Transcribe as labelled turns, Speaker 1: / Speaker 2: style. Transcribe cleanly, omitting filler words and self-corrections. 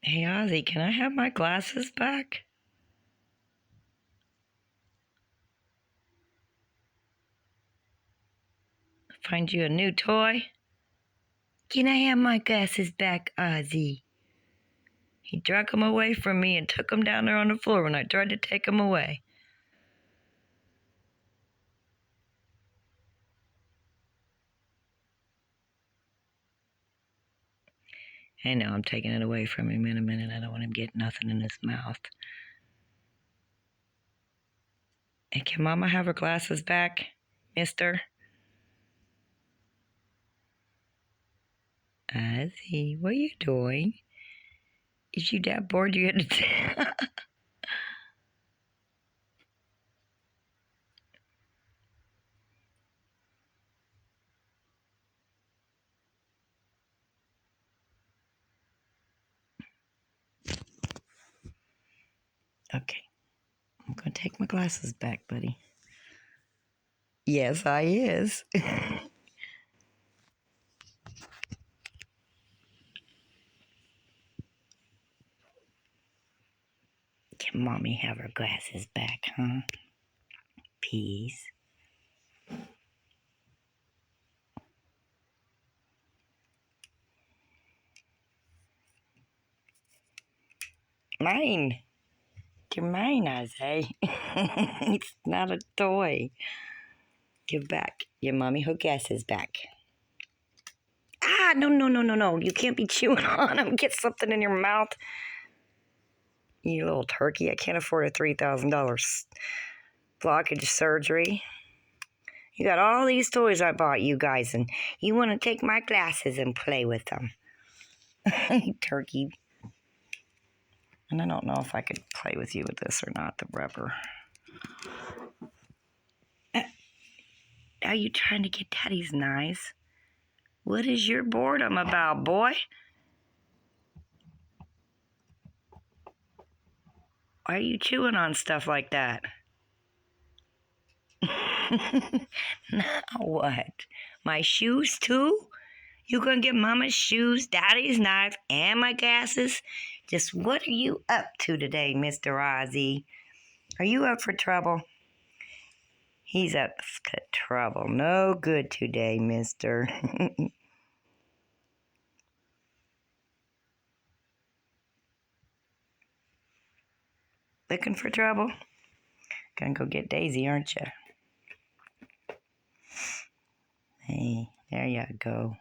Speaker 1: Hey, Ozzy, can I have my glasses back? Find you a new toy? Can I have my glasses back, Ozzy? He dragged them away from me and took them down there on the floor when I tried to take them away. I know I'm taking it away from him in a minute. I don't want him to get nothing in his mouth. Hey, can Mama have her glasses back, mister? Ozzy, what are you doing? Is you that bored you had to... Okay, I'm going to take my glasses back, buddy. Yes, I is. Can Mommy have her glasses back, huh? Please. Mine. They're mine, I say. It's not a toy. Give back. Your mommy her glasses back. Ah, no. You can't be chewing on them. Get something in your mouth. You little turkey. I can't afford a $3,000 blockage surgery. You got all these toys I bought you guys, and you want to take my glasses and play with them. Turkey. And I don't know if I could play with you with this or not, the rubber. Are you trying to get Daddy's knives? What is your boredom about, boy? Why are you chewing on stuff like that? Now what? My shoes too? You gonna get Mama's shoes, Daddy's knife, and my glasses? Just what are you up to today, Mr. Ozzy? Are you up for trouble? He's up to trouble. No good today, mister. Looking for trouble? Gonna go get Daisy, aren't you? Hey, there you go.